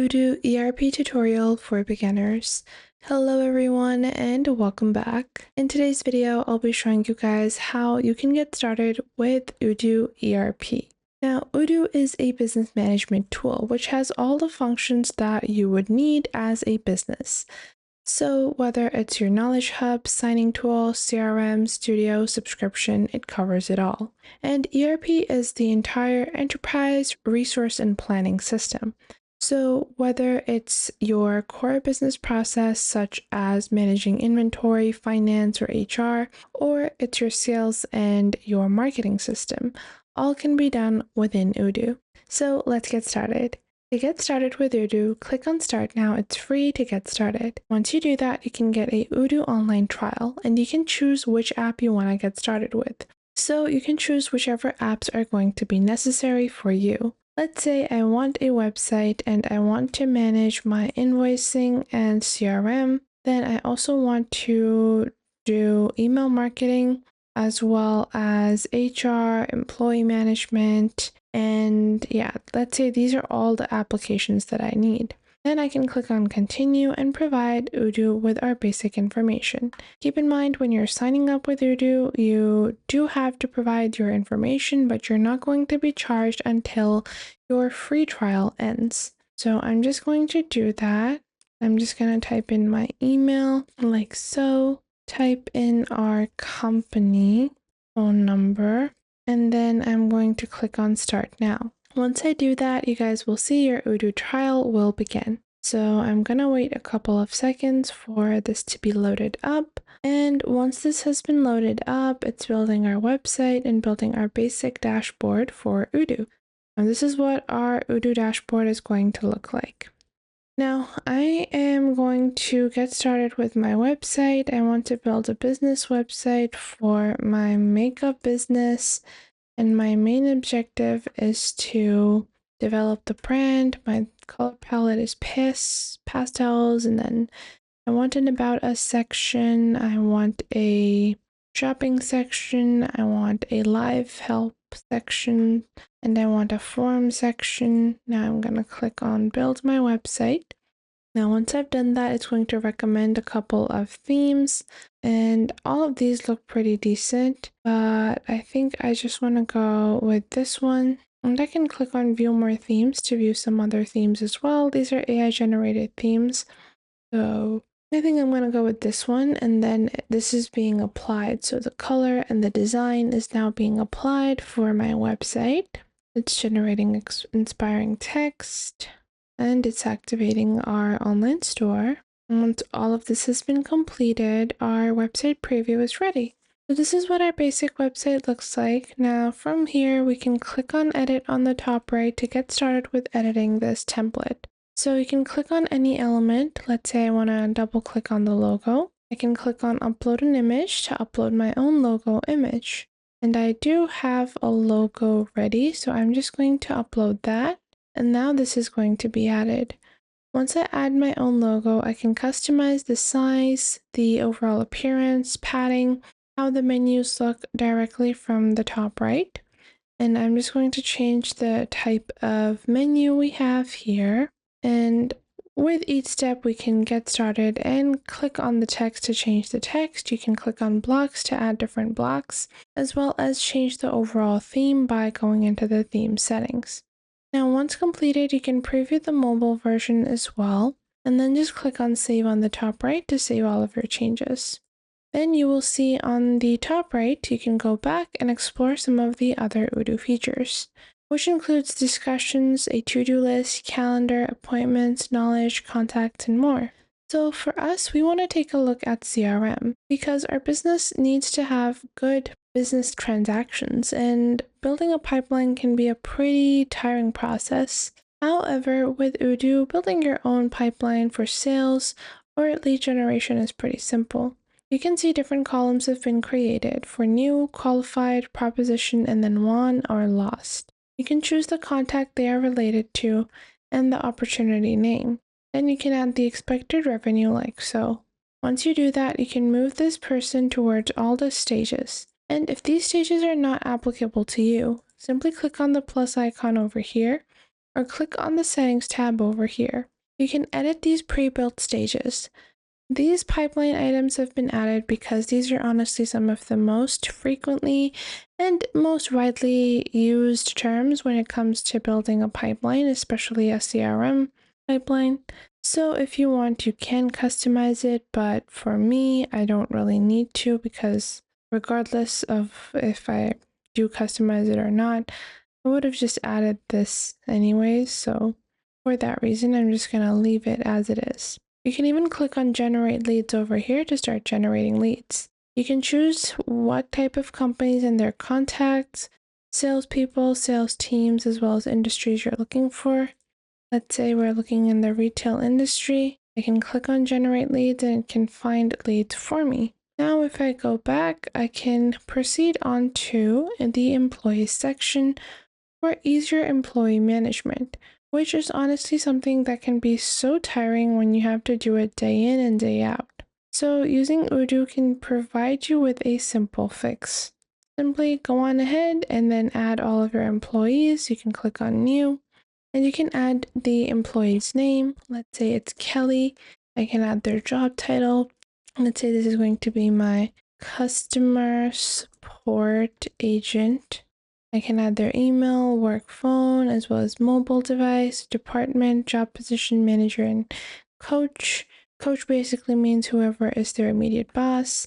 Odoo ERP tutorial for beginners. Hello everyone and welcome back. In today's video, I'll be showing you guys how you can get started with Odoo ERP. Now, Odoo is a business management tool which has all the functions that you would need as a business. So whether it's your knowledge hub, signing tool, CRM, studio, subscription, it covers it all. And ERP is the entire enterprise resource and planning system. So whether it's your core business process, such as managing inventory, finance, or HR, or it's your sales and your marketing system, all can be done within Odoo. So let's get started. To get started with Odoo, click on Start Now. It's free to get started. Once you do that, you can get a Odoo online trial, and you can choose which app you want to get started with. So you can choose whichever apps are going to be necessary for you. Let's say I want a website and I want to manage my invoicing and CRM. Then I also want to do email marketing as well as HR, employee management, and yeah, let's say these are all the applications that I need. Then I can click on Continue and provide Odoo with our basic information. Keep in mind when you're signing up with Odoo, you do have to provide your information, but you're not going to be charged until your free trial ends. So I'm just going to do that. I'm just going to type in my email like so, type in our company phone number, and then I'm going to click on Start Now. Once I do that, you guys will see your Odoo trial will begin. So I'm gonna wait a couple of seconds for this to be loaded up. And once this has been loaded up, it's building our website and building our basic dashboard for Odoo. And this is what our Odoo dashboard is going to look like. Now, I am going to get started with my website. I want to build a business website for my makeup business. And my main objective is to develop the brand. My color palette is pastels, and then I want an About Us section. I want a shopping section. I want a live help section, and I want a forum section. Now I'm going to click on Build My Website. Now, once I've done that, it's going to recommend a couple of themes, and all of these look pretty decent, but I think I just want to go with this one. And I can click on View More Themes to view some other themes as well. These are AI generated themes. So I think I'm going to go with this one, and then this is being applied. So the color and the design is now being applied for my website. It's generating inspiring text. And it's activating our online store. And once all of this has been completed, our website preview is ready. So this is what our basic website looks like. Now from here, we can click on Edit on the top right to get started with editing this template. So you can click on any element. Let's say I want to double click on the logo. I can click on Upload an Image to upload my own logo image. And I do have a logo ready, so I'm just going to upload that. And now this is going to be added. Once I add my own logo, I can customize the size, the overall appearance, padding, how the menus look directly from the top right. And I'm just going to change the type of menu we have here. And with each step, we can get started and click on the text to change the text. You can click on blocks to add different blocks, as well as change the overall theme by going into the theme settings. Now, once completed, you can preview the mobile version as well, and then just click on Save on the top right to save all of your changes. Then you will see on the top right, you can go back and explore some of the other Odoo features, which includes discussions, a to-do list, calendar, appointments, knowledge, contacts, and more. So for us, we want to take a look at CRM because our business needs to have good business transactions, and building a pipeline can be a pretty tiring process. However, with Odoo, building your own pipeline for sales or lead generation is pretty simple. You can see different columns have been created for new, qualified, proposition, and then won or lost. You can choose the contact they are related to and the opportunity name. Then you can add the expected revenue like so. Once you do that, you can move this person towards all the stages. And if these stages are not applicable to you, simply click on the plus icon over here or click on the settings tab over here. you can edit these pre-built stages. These pipeline items have been added because these are honestly some of the most frequently and most widely used terms when it comes to building a pipeline, especially a CRM pipeline. So if you want, you can customize it, but for me, I don't really need to because regardless of if I do customize it or not, I would have just added this anyways. So for that reason, I'm just going to leave it as it is. You can even click on generate leads over here to start generating leads. You can choose what type of companies and their contacts, salespeople, sales teams, as well as industries you're looking for. Let's say we're looking in the retail industry. I can click on generate leads and it can find leads for me. Now, if I go back, I can proceed on to the employees section for easier employee management, which is honestly something that can be so tiring when you have to do it day in and day out. So using Odoo can provide you with a simple fix. Simply go on ahead and then add all of your employees. You can click on new and you can add the employee's name. Let's say it's Kelly. I can add their job title. Let's say this is going to be my customer support agent. I can add their email, work phone, as well as mobile device, department, job position, manager, and coach. Coach basically means whoever is their immediate boss.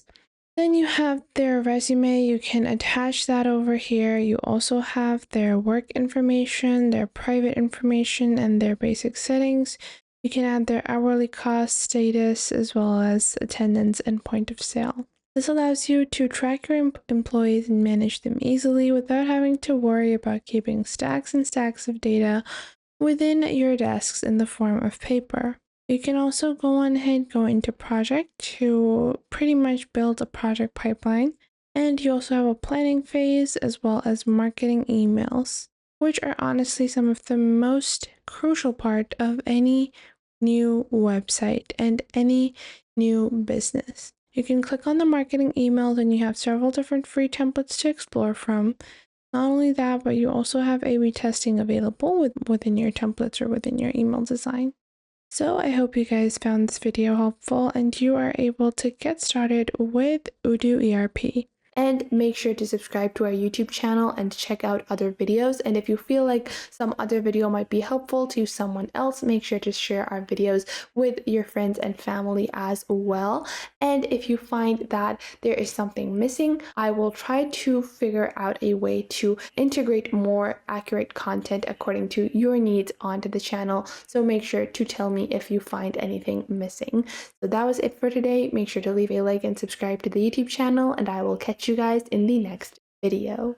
Then you have their resume. You can attach that over here. You also have their work information, their private information, and their basic settings. You can add their hourly cost, status, as well as attendance and point of sale. This allows you to track your employees and manage them easily without having to worry about keeping stacks and stacks of data within your desks in the form of paper. You can also go on ahead, go into project to pretty much build a project pipeline. And you also have a planning phase as well as marketing emails, which are honestly some of the most crucial part of any new website and any new business. You can click on the marketing emails and you have several different free templates to explore from. Not only that, but you also have A/B testing available within your templates or within your email design. So I hope you guys found this video helpful and you are able to get started with Odoo ERP. And make sure to subscribe to our YouTube channel and check out other videos. And if you feel like some other video might be helpful to someone else, make sure to share our videos with your friends and family as well. And if you find that there is something missing, I will try to figure out a way to integrate more accurate content according to your needs onto the channel. So make sure to tell me if you find anything missing. So that was it for today. Make sure to leave a like and subscribe to the YouTube channel, and I will catch you guys in the next video.